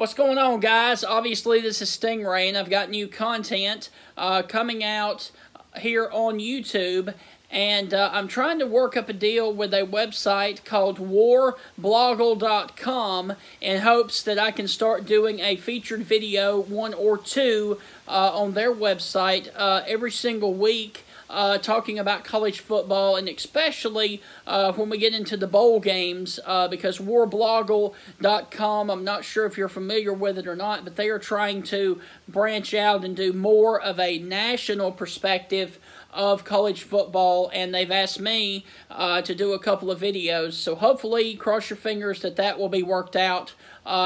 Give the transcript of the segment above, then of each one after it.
What's going on, guys? Obviously, this is Stingray, and I've got new content coming out here on YouTube. And I'm trying to work up a deal with a website called warblogle.com in hopes that I can start doing a featured video, one or two, on their website every single week. Talking about college football, and especially when we get into the bowl games, because warblogle.com, I'm not sure if you're familiar with it or not, but they are trying to branch out and do more of a national perspective of college football, and they've asked me to do a couple of videos. So hopefully, cross your fingers that that will be worked out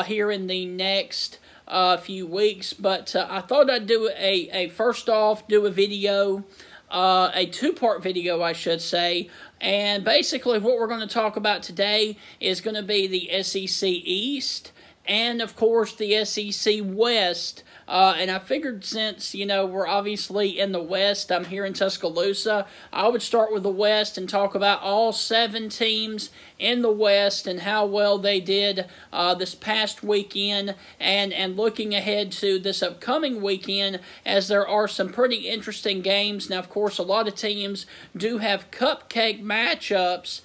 here in the next few weeks. But I thought I'd do first off, do a video, a two-part video, I should say, and basically what we're going to talk about today is going to be the SEC East and, of course, the SEC West. And I figured since, we're obviously in the West, I'm here in Tuscaloosa, I would start with the West and talk about all 7 teams in the West and how well they did this past weekend, and looking ahead to this upcoming weekend, as there are some pretty interesting games. Now, of course, a lot of teams do have cupcake matchups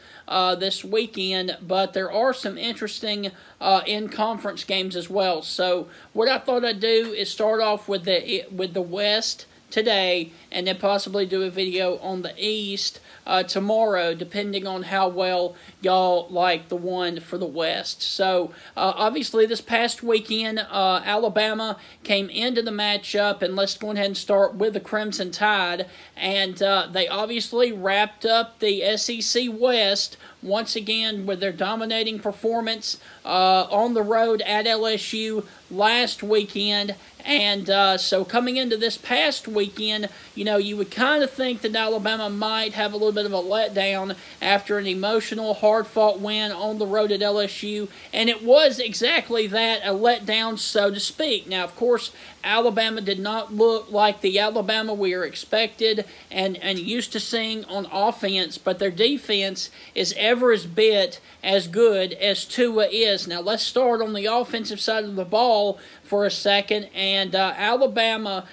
this weekend, but there are some interesting in-conference games as well. So what I thought I'd do is start off with the West today, and then possibly do a video on the East tomorrow, depending on how well y'all like the one for the West. So, obviously, this past weekend, Alabama came into the matchup, and let's go ahead and start with the Crimson Tide, and they obviously wrapped up the SEC West once again with their dominating performance on the road at LSU last weekend. And so coming into this past weekend, you would kind of think that Alabama might have a little bit of a letdown after an emotional, hard-fought win on the road at LSU, and it was exactly that, a letdown, so to speak. Now, of course, Alabama did not look like the Alabama we are expected and used to seeing on offense, but their defense is every bit as good as Tua is. Now, let's start on the offensive side of the ball for a second, and Alabama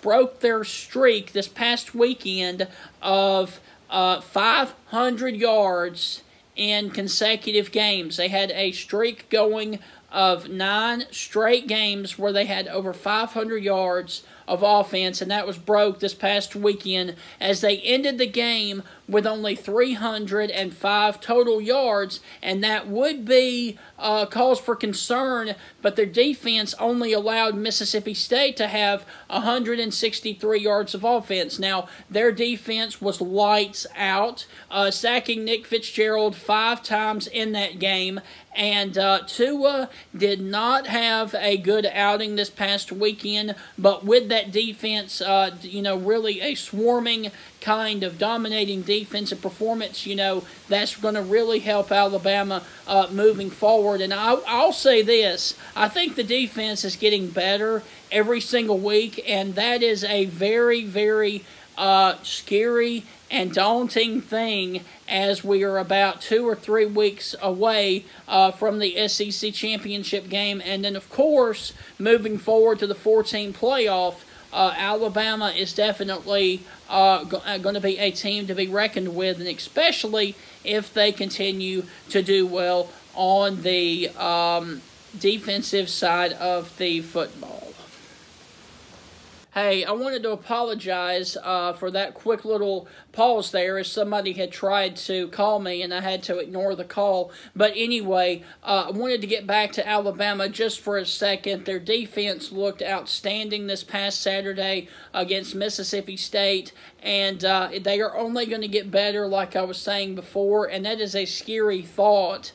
broke their streak this past weekend of 500 yards in consecutive games. They had a streak going of 9 straight games where they had over 500 yards of offense, and that was broke this past weekend as they ended the game with only 305 total yards, and that would be cause for concern, but their defense only allowed Mississippi State to have 163 yards of offense. Now, their defense was lights out, sacking Nick Fitzgerald 5 times in that game, and Tua did not have a good outing this past weekend, but with that defense, really a swarming kind of dominating defensive performance, that's going to really help Alabama moving forward. And I'll say this, I think the defense is getting better every single week, and that is a very, very scary and daunting thing as we are about 2 or 3 weeks away from the SEC championship game. And then, of course, moving forward to the 14 playoff, Alabama is definitely going to be a team to be reckoned with, and especially if they continue to do well on the defensive side of the football. Hey, I wanted to apologize for that quick little pause there, as somebody had tried to call me and I had to ignore the call. But anyway, I wanted to get back to Alabama just for a second. Their defense looked outstanding this past Saturday against Mississippi State, and they are only going to get better, like I was saying before, and that is a scary thought.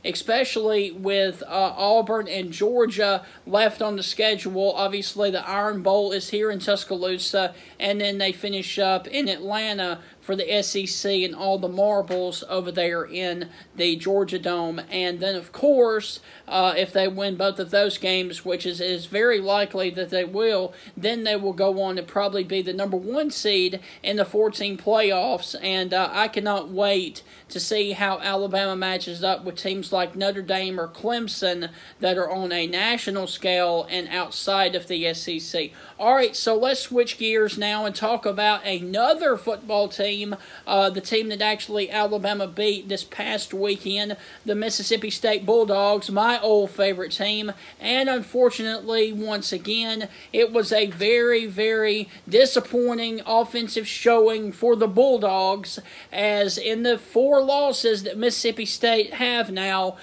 Especially with Auburn and Georgia left on the schedule. Obviously, the Iron Bowl is here in Tuscaloosa, and then they finish up in Atlanta for the SEC and all the marbles over there in the Georgia Dome. And then, of course, if they win both of those games, which is very likely that they will, then they will go on to probably be the number 1 seed in the 14 playoffs. And I cannot wait to see how Alabama matches up with teams like Notre Dame or Clemson that are on a national scale and outside of the SEC. All right, so let's switch gears now and talk about another football team, the team that actually Alabama beat this past weekend, the Mississippi State Bulldogs, my old favorite team. And unfortunately, once again, it was a very, very disappointing offensive showing for the Bulldogs, as in the 4 losses that Mississippi State have now,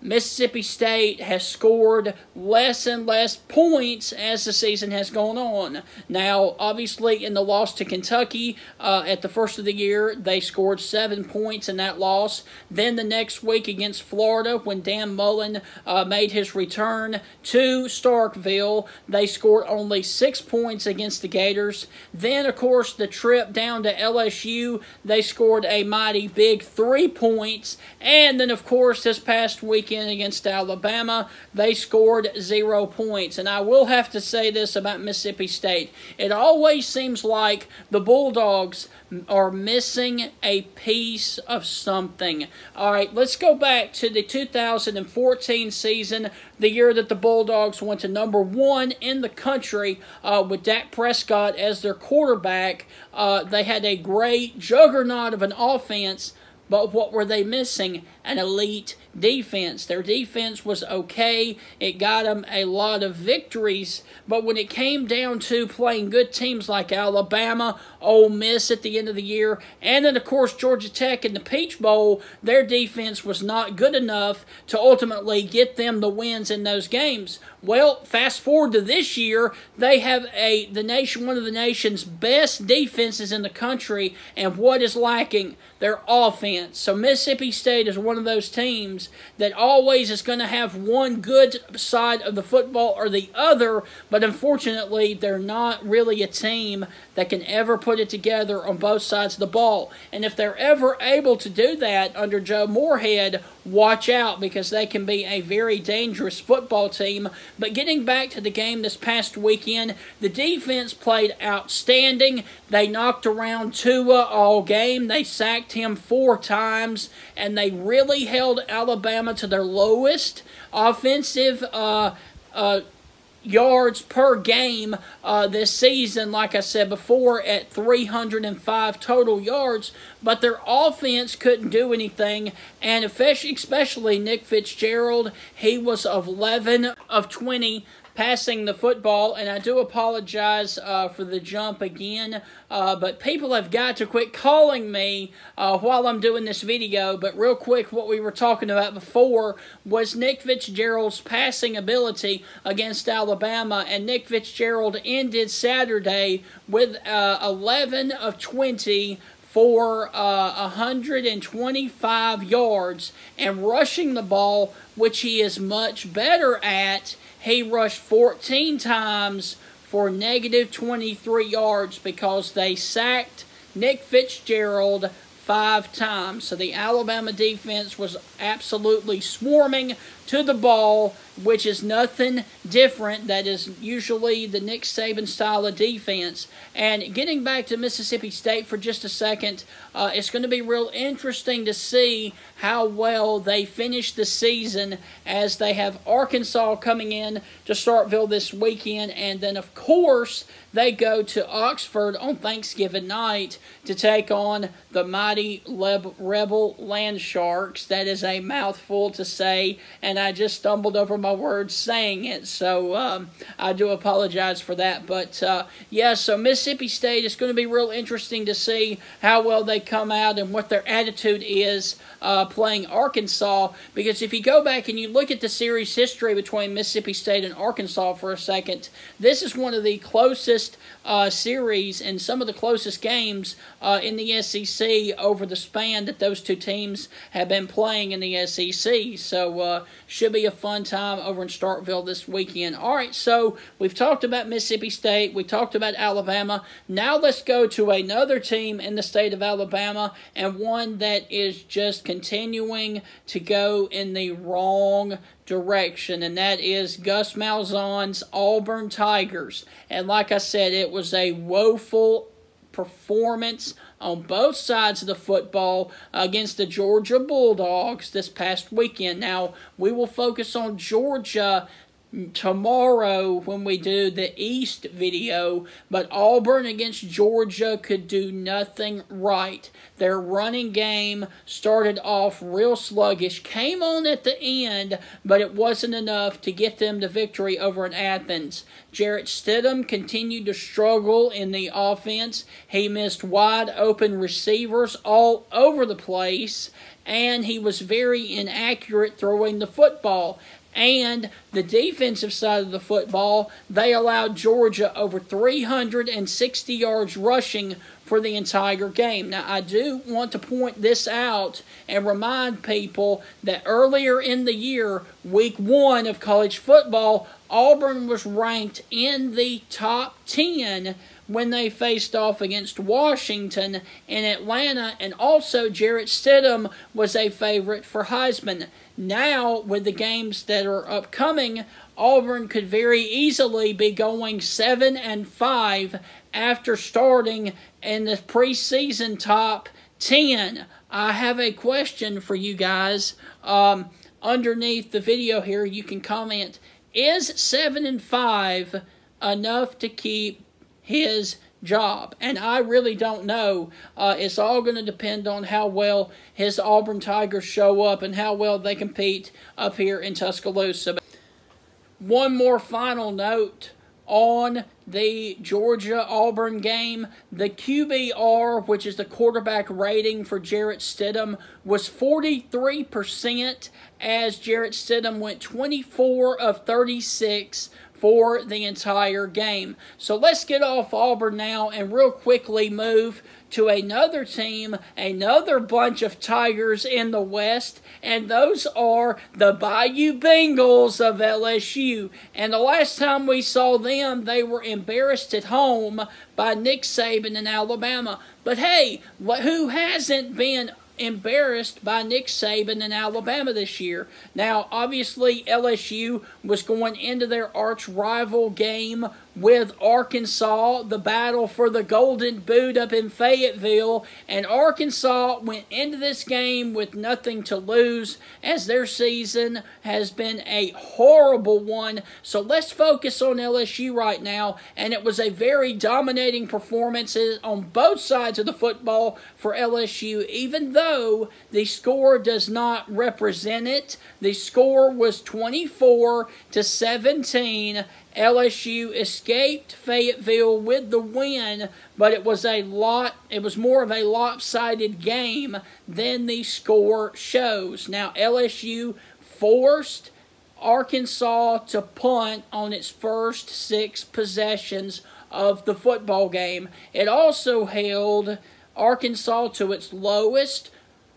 Mississippi State has scored less and less points as the season has gone on. Now, obviously, in the loss to Kentucky at the first of the year, they scored 7 points in that loss. Then the next week against Florida, when Dan Mullen made his return to Starkville, they scored only 6 points against the Gators. Then, of course, the trip down to LSU, they scored a mighty big 3 points. And then, of course, this past week against Alabama, they scored 0 points. And I will have to say this about Mississippi State. It always seems like the Bulldogs are missing a piece of something. All right, let's go back to the 2014 season, the year that the Bulldogs went to number 1 in the country with Dak Prescott as their quarterback. They had a great juggernaut of an offense, but what were they missing? An elite defense. Their defense was okay. It got them a lot of victories, but when it came down to playing good teams like Alabama, Ole Miss at the end of the year, and then, of course, Georgia Tech in the Peach Bowl, their defense was not good enough to ultimately get them the wins in those games. Well, fast forward to this year, they have one of the nation's best defenses in the country, and what is lacking? Their offense. So Mississippi State is one of those teams that always is going to have one good side of the football or the other, but unfortunately, they're not really a team that can ever put it together on both sides of the ball. And if they're ever able to do that under Joe Moorhead, watch out, because they can be a very dangerous football team. But getting back to the game this past weekend, the defense played outstanding. They knocked around Tua all game. They sacked him 4 times, and they really held Alabama to their lowest offensive yards per game this season, like I said before, at 305 total yards, but their offense couldn't do anything, and especially Nick Fitzgerald, he was 11 of 20 passing the football, and I do apologize for the jump again, but people have got to quit calling me while I'm doing this video. But real quick, what we were talking about before was Nick Fitzgerald's passing ability against Alabama, and Nick Fitzgerald ended Saturday with 11 of 20 for 125 yards, and rushing the ball, which he is much better at. He rushed 14 times for negative 23 yards because they sacked Nick Fitzgerald 5 times. So the Alabama defense was absolutely swarming to the ball, which is nothing different. That is usually the Nick Saban style of defense. And getting back to Mississippi State for just a second, it's going to be real interesting to see how well they finish the season, as they have Arkansas coming in to Starkville this weekend, and then, of course, they go to Oxford on Thanksgiving night to take on the mighty Rebel Land Sharks. That is a mouthful to say, and I just stumbled over my words saying it, so I do apologize for that. But, yeah, so Mississippi State, is going to be real interesting to see how well they come out and what their attitude is playing Arkansas, because if you go back and you look at the series history between Mississippi State and Arkansas for a second, this is one of the closest series and some of the closest games in the SEC over the span that those two teams have been playing in the SEC. So should be a fun time. over in Starkville this weekend. All right, so we've talked about Mississippi State. We talked about Alabama. Now let's go to another team in the state of Alabama, and one that is just continuing to go in the wrong direction, and that is Gus Malzahn's Auburn Tigers. And like I said, it was a woeful performance on both sides of the football against the Georgia Bulldogs this past weekend. Now, we will focus on Georgia tomorrow when we do the East video, but Auburn against Georgia could do nothing right. Their running game started off real sluggish, came on at the end, but it wasn't enough to get them the victory over in Athens. Jarrett Stidham continued to struggle in the offense. He missed wide open receivers all over the place, and he was very inaccurate throwing the football. And the defensive side of the football, they allowed Georgia over 360 yards rushing for the entire game. Now, I do want to point this out and remind people that earlier in the year, week 1 of college football, Auburn was ranked in the top 10 when they faced off against Washington in Atlanta, and also Jarrett Stidham was a favorite for Heisman. Now, with the games that are upcoming, Auburn could very easily be going 7-5 after starting in the preseason top 10. I have a question for you guys. Underneath the video here, you can comment, is 7-5 enough to keep his job? And I really don't know. It's all going to depend on how well his Auburn Tigers show up and how well they compete up here in Tuscaloosa. One more final note on the Georgia-Auburn game. The QBR, which is the quarterback rating for Jarrett Stidham, was 43%, as Jarrett Stidham went 24 of 36 for the entire game. So let's get off Auburn now and real quickly move to another team, another bunch of Tigers in the West, and those are the Bayou Bengals of LSU. And the last time we saw them, they were embarrassed at home by Nick Saban in Alabama. But hey, who hasn't been embarrassed by Nick Saban in Alabama this year? Now, obviously, LSU was going into their arch rival game with Arkansas, the battle for the Golden Boot up in Fayetteville, and Arkansas went into this game with nothing to lose, as their season has been a horrible one. So let's focus on LSU right now, and it was a very dominating performance on both sides of the football for LSU, even though the score does not represent it. The score was 24-17. LSU escaped Fayetteville with the win, but it was more of a lopsided game than the score shows. Now, LSU forced Arkansas to punt on its first 6 possessions of the football game. It also held Arkansas to its lowest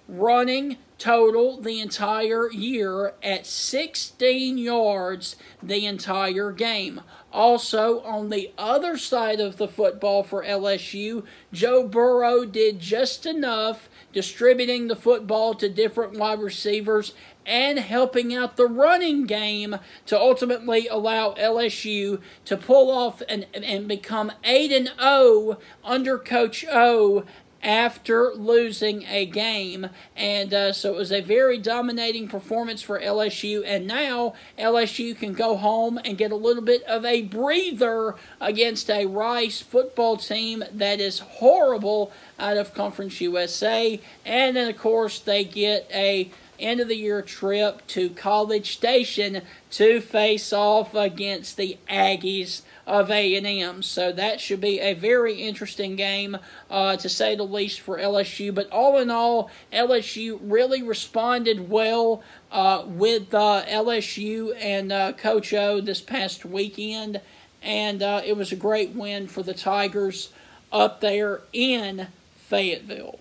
running total the entire year at 16 yards the entire game. Also, on the other side of the football for LSU, Joe Burrow did just enough distributing the football to different wide receivers and helping out the running game to ultimately allow LSU to pull off and become 8-0 under Coach O after losing a game. And so it was a very dominating performance for LSU, and now LSU can go home and get a little bit of a breather against a Rice football team that is horrible out of Conference USA. And then, of course, they get a end-of-the-year trip to College Station to face off against the Aggies of A&M. So that should be a very interesting game, to say the least, for LSU. But all in all, LSU really responded well with LSU and Coach O this past weekend. And it was a great win for the Tigers up there in Fayetteville.